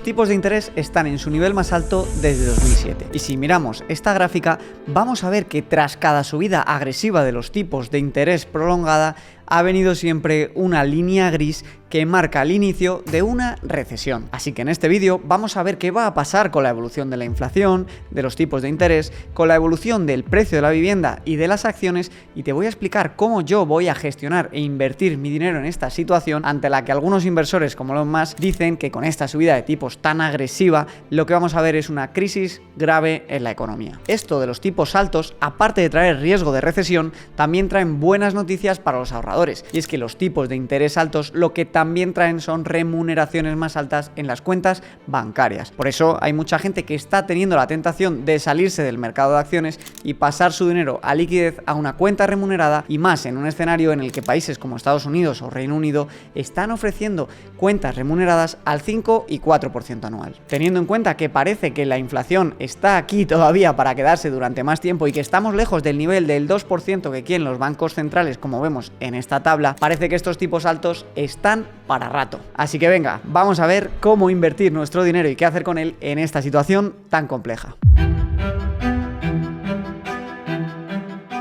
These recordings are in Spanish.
Los tipos de interés están en su nivel más alto desde 2007. Y si miramos esta gráfica, vamos a ver que tras cada subida agresiva de los tipos de interés prolongada, ha venido siempre una línea gris que marca el inicio de una recesión. Así que en este vídeo vamos a ver qué va a pasar con la evolución de la inflación, de los tipos de interés, con la evolución del precio de la vivienda y de las acciones, y te voy a explicar cómo yo voy a gestionar e invertir mi dinero en esta situación ante la que algunos inversores como Elon Musk dicen que con esta subida de tipos tan agresiva lo que vamos a ver es una crisis grave en la economía. Esto de los tipos altos, aparte de traer riesgo de recesión, también traen buenas noticias para los ahorradores. Y es que los tipos de interés altos lo que también traen son remuneraciones más altas en las cuentas bancarias. Por eso hay mucha gente que está teniendo la tentación de salirse del mercado de acciones y pasar su dinero a liquidez a una cuenta remunerada, y más en un escenario en el que países como Estados Unidos o Reino Unido están ofreciendo cuentas remuneradas al 5 y 4% anual. Teniendo en cuenta que parece que la inflación está aquí todavía para quedarse durante más tiempo y que estamos lejos del nivel del 2% que quieren los bancos centrales, como vemos en esta tabla, parece que estos tipos altos están para rato. Así que venga, vamos a ver cómo invertir nuestro dinero y qué hacer con él en esta situación tan compleja.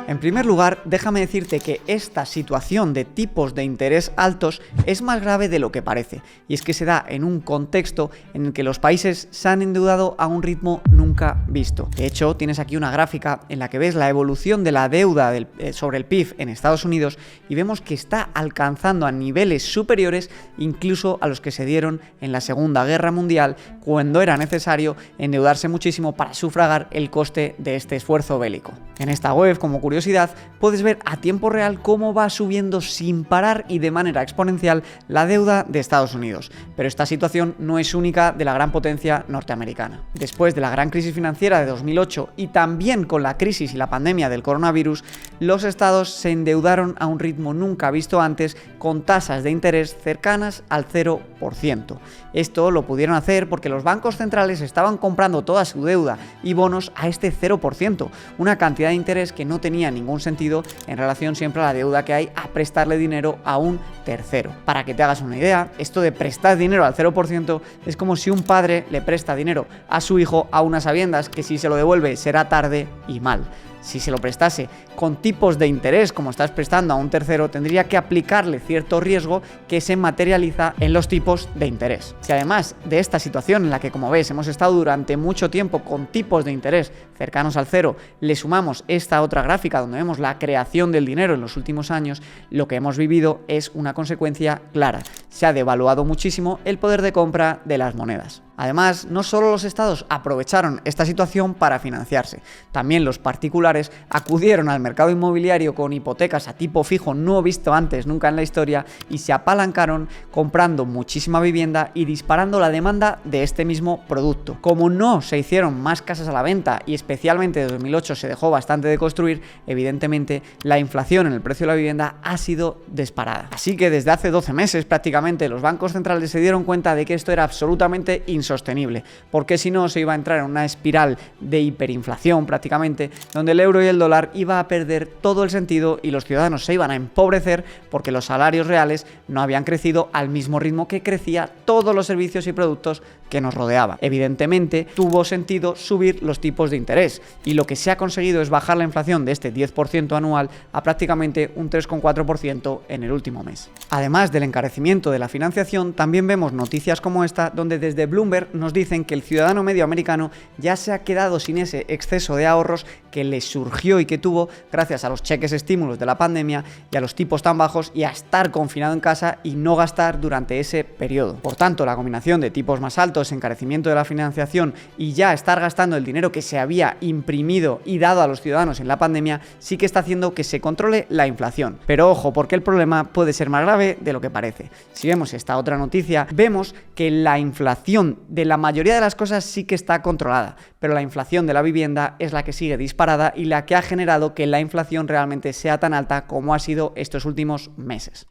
En primer lugar, déjame decirte que esta situación de tipos de interés altos es más grave de lo que parece, y es que se da en un contexto en el que los países se han endeudado a un ritmo nunca visto. De hecho, tienes aquí una gráfica en la que ves la evolución de la deuda sobre el PIB en Estados Unidos, y vemos que está alcanzando a niveles superiores incluso a los que se dieron en la Segunda Guerra Mundial, cuando era necesario endeudarse muchísimo para sufragar el coste de este esfuerzo bélico. En esta web, como curiosidad, puedes ver a tiempo real cómo va subiendo sin parar y de manera exponencial la deuda de Estados Unidos. Pero esta situación no es única de la gran potencia norteamericana. Después de la gran crisis financiera de 2008 y también con la crisis y la pandemia del coronavirus, los estados se endeudaron a un ritmo nunca visto antes, con tasas de interés cercanas al 0%. Esto lo pudieron hacer porque los bancos centrales estaban comprando toda su deuda y bonos a este 0%, una cantidad de interés que no tenía ningún sentido en relación siempre a la deuda que hay a prestarle dinero a un tercero. Para que te hagas una idea, esto de prestar dinero al 0% es como si un padre le presta dinero a su hijo a unas sabiendas que si se lo devuelve será tarde y mal. Si se lo prestase con tipos de interés como estás prestando a un tercero, tendría que aplicarle cierto riesgo que se materializa en los tipos de interés. Si además de esta situación en la que, como ves, hemos estado durante mucho tiempo con tipos de interés cercanos al cero, le sumamos esta otra gráfica donde vemos la creación del dinero en los últimos años, lo que hemos vivido es una consecuencia clara. Se ha devaluado muchísimo el poder de compra de las monedas. Además, no solo los estados aprovecharon esta situación para financiarse, también los particulares acudieron al mercado inmobiliario con hipotecas a tipo fijo no visto antes nunca en la historia y se apalancaron comprando muchísima vivienda y disparando la demanda de este mismo producto. Como no se hicieron más casas a la venta y especialmente en 2008 se dejó bastante de construir, evidentemente la inflación en el precio de la vivienda ha sido disparada. Así que desde hace 12 meses prácticamente los bancos centrales se dieron cuenta de que esto era absolutamente insostenible, porque si no se iba a entrar en una espiral de hiperinflación prácticamente, donde el euro y el dólar iba a perder todo el sentido y los ciudadanos se iban a empobrecer porque los salarios reales no habían crecido al mismo ritmo que crecía todos los servicios y productos que nos rodeaban. Evidentemente tuvo sentido subir los tipos de interés y lo que se ha conseguido es bajar la inflación de este 10% anual a prácticamente un 3,4% en el último mes. Además del encarecimiento de la financiación, también vemos noticias como esta donde desde Bloomberg nos dicen que el ciudadano medio americano ya se ha quedado sin ese exceso de ahorros que le surgió y que tuvo gracias a los cheques estímulos de la pandemia y a los tipos tan bajos y a estar confinado en casa y no gastar durante ese periodo. Por tanto, la combinación de tipos más altos, encarecimiento de la financiación y ya estar gastando el dinero que se había imprimido y dado a los ciudadanos en la pandemia sí que está haciendo que se controle la inflación. Pero ojo, porque el problema puede ser más grave de lo que parece. Si vemos esta otra noticia, vemos que la inflación de la mayoría de las cosas sí que está controlada, pero la inflación de la vivienda es la que sigue disparada y la que ha generado que la inflación realmente sea tan alta como ha sido estos últimos meses.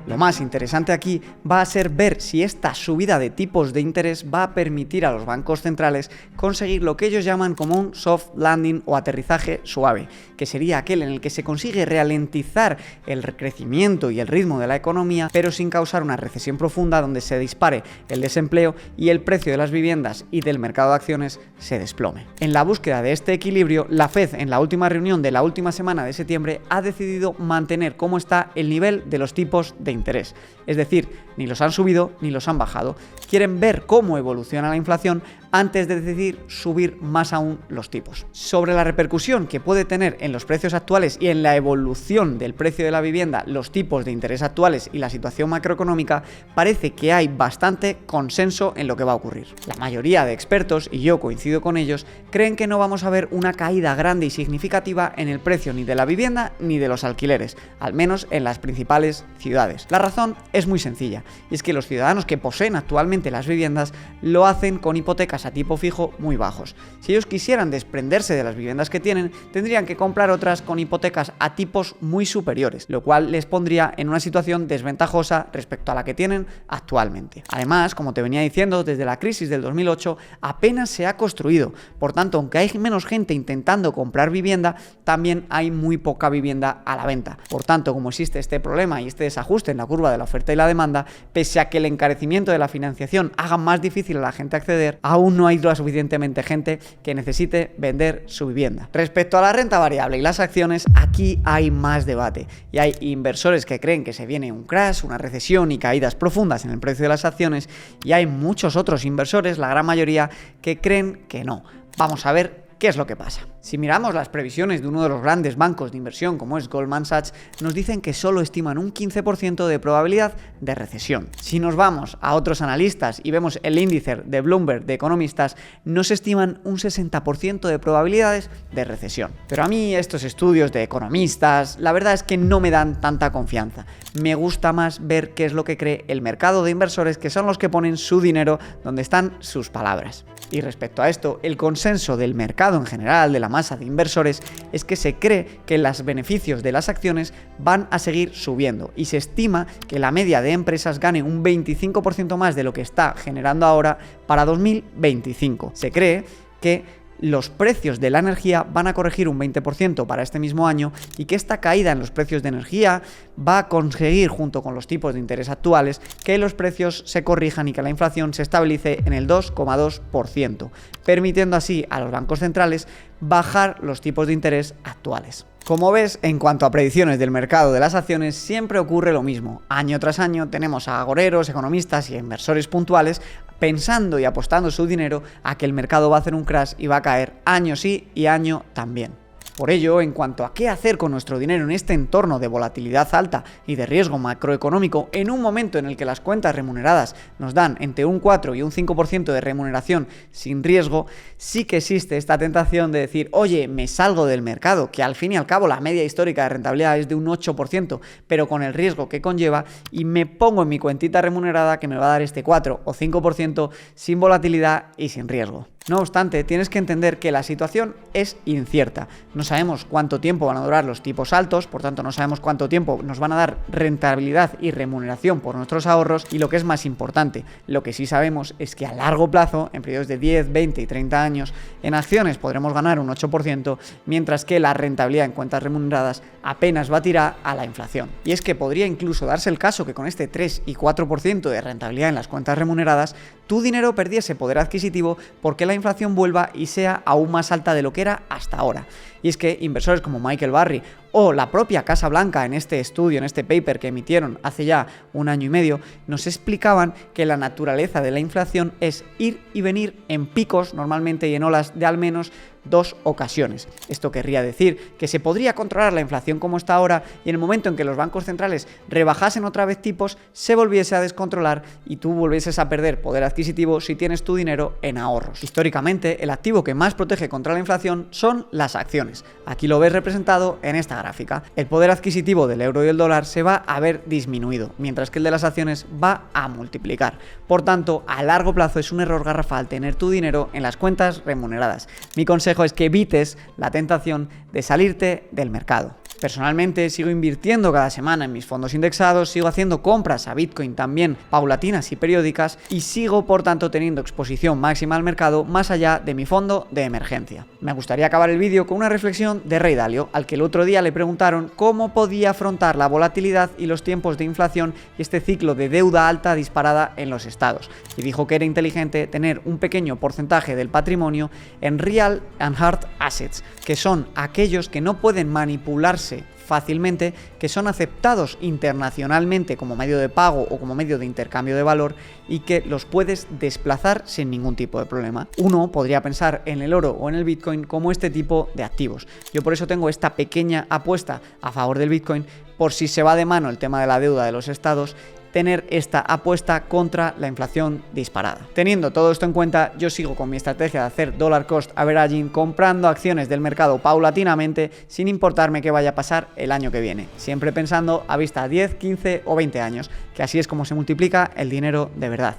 Lo más interesante aquí va a ser ver si esta subida de tipos de interés va a permitir a los bancos centrales conseguir lo que ellos llaman como un soft landing o aterrizaje suave, que sería aquel en el que se consigue ralentizar el crecimiento y el ritmo de la economía, pero sin causar una recesión profunda donde se dispare el desempleo y el precio de las viviendas y del mercado de acciones se desplome. En la búsqueda de este equilibrio, la Fed en la última reunión de la última semana de septiembre ha decidido mantener como está el nivel de los tipos de interés. Es decir, ni los han subido ni los han bajado. Quieren ver cómo evoluciona la inflación antes de decidir subir más aún los tipos. Sobre la repercusión que puede tener en los precios actuales y en la evolución del precio de la vivienda, los tipos de interés actuales y la situación macroeconómica, parece que hay bastante consenso en lo que va a ocurrir. La mayoría de expertos, y yo coincido con ellos, creen que no vamos a ver una caída grande y significativa en el precio ni de la vivienda ni de los alquileres, al menos en las principales ciudades. La razón es muy sencilla, y es que los ciudadanos que poseen actualmente las viviendas lo hacen con hipotecas a tipo fijo muy bajos. Si ellos quisieran desprenderse de las viviendas que tienen, tendrían que comprar otras con hipotecas a tipos muy superiores, lo cual les pondría en una situación desventajosa respecto a la que tienen actualmente. Además, como te venía diciendo, desde la crisis del 2008 apenas se ha construido, por tanto, aunque hay menos gente intentando comprar vivienda, también hay muy poca vivienda a la venta. Por tanto, como existe este problema y este desajuste en la curva de la oferta y la demanda, pese a que el encarecimiento de la financiación haga más difícil a la gente acceder, aún no hay lo suficientemente gente que necesite vender su vivienda. Respecto a la renta variable y las acciones, aquí hay más debate y hay inversores que creen que se viene un crash, una recesión y caídas profundas en el precio de las acciones, y hay muchos otros inversores, la gran mayoría, que creen que no. Vamos a ver qué es lo que pasa. Si miramos las previsiones de uno de los grandes bancos de inversión como es Goldman Sachs, nos dicen que solo estiman un 15% de probabilidad de recesión. Si nos vamos a otros analistas y vemos el índice de Bloomberg de economistas, nos estiman un 60% de probabilidades de recesión. Pero a mí estos estudios de economistas, la verdad es que no me dan tanta confianza. Me gusta más ver qué es lo que cree el mercado de inversores, que son los que ponen su dinero donde están sus palabras. Y respecto a esto, el consenso del mercado en general, de la masa de inversores, es que se cree que los beneficios de las acciones van a seguir subiendo y se estima que la media de empresas gane un 25% más de lo que está generando ahora para 2025. Se cree que los precios de la energía van a corregir un 20% para este mismo año y que esta caída en los precios de energía va a conseguir, junto con los tipos de interés actuales, que los precios se corrijan y que la inflación se estabilice en el 2,2%, permitiendo así a los bancos centrales bajar los tipos de interés actuales. Como ves, en cuanto a predicciones del mercado de las acciones, siempre ocurre lo mismo. Año tras año tenemos a agoreros, economistas y inversores puntuales pensando y apostando su dinero a que el mercado va a hacer un crash y va a caer año sí y año también. Por ello, en cuanto a qué hacer con nuestro dinero en este entorno de volatilidad alta y de riesgo macroeconómico, en un momento en el que las cuentas remuneradas nos dan entre un 4 y un 5% de remuneración sin riesgo, sí que existe esta tentación de decir, oye, me salgo del mercado, que al fin y al cabo la media histórica de rentabilidad es de un 8%, pero con el riesgo que conlleva, y me pongo en mi cuentita remunerada que me va a dar este 4 o 5% sin volatilidad y sin riesgo. No obstante, tienes que entender que la situación es incierta. No sabemos cuánto tiempo van a durar los tipos altos, por tanto no sabemos cuánto tiempo nos van a dar rentabilidad y remuneración por nuestros ahorros, y lo que es más importante, lo que sí sabemos es que a largo plazo, en periodos de 10, 20 y 30 años, en acciones podremos ganar un 8%, mientras que la rentabilidad en cuentas remuneradas apenas batirá a la inflación. Y es que podría incluso darse el caso que con este 3 y 4% de rentabilidad en las cuentas remuneradas, tu dinero perdiese poder adquisitivo porque la inflación vuelva y sea aún más alta de lo que era hasta ahora. Y es que inversores como Michael Burry o la propia Casa Blanca en este estudio, en este paper que emitieron hace ya un año y medio, nos explicaban que la naturaleza de la inflación es ir y venir en picos normalmente y en olas de al menos 2 ocasiones. Esto querría decir que se podría controlar la inflación como está ahora y en el momento en que los bancos centrales rebajasen otra vez tipos, se volviese a descontrolar y tú volvieses a perder poder adquisitivo si tienes tu dinero en ahorros. Históricamente, el activo que más protege contra la inflación son las acciones. Aquí lo ves representado en esta gráfica. El poder adquisitivo del euro y el dólar se va a ver disminuido, mientras que el de las acciones va a multiplicar. Por tanto, a largo plazo es un error garrafal tener tu dinero en las cuentas remuneradas. Mi consejo es que evites la tentación de salirte del mercado. Personalmente sigo invirtiendo cada semana en mis fondos indexados, sigo haciendo compras a Bitcoin también paulatinas y periódicas y sigo por tanto teniendo exposición máxima al mercado más allá de mi fondo de emergencia. Me gustaría acabar el vídeo con una reflexión de Ray Dalio, al que el otro día le preguntaron cómo podía afrontar la volatilidad y los tiempos de inflación y este ciclo de deuda alta disparada en los estados, y dijo que era inteligente tener un pequeño porcentaje del patrimonio en real and hard assets, que son aquellos que no pueden manipularse fácilmente, que son aceptados internacionalmente como medio de pago o como medio de intercambio de valor y que los puedes desplazar sin ningún tipo de problema. Uno podría pensar en el oro o en el Bitcoin como este tipo de activos. Yo por eso tengo esta pequeña apuesta a favor del Bitcoin, por si se va de mano el tema de la deuda de los estados, tener esta apuesta contra la inflación disparada. Teniendo todo esto en cuenta, yo sigo con mi estrategia de hacer dollar cost averaging, comprando acciones del mercado paulatinamente, sin importarme qué vaya a pasar el año que viene, siempre pensando a vista 10, 15 o 20 años, que así es como se multiplica el dinero de verdad.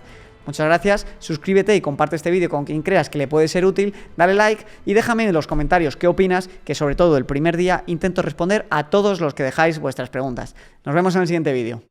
Muchas gracias, suscríbete y comparte este vídeo con quien creas que le puede ser útil, dale like y déjame en los comentarios qué opinas, que sobre todo el primer día intento responder a todos los que dejáis vuestras preguntas. Nos vemos en el siguiente vídeo.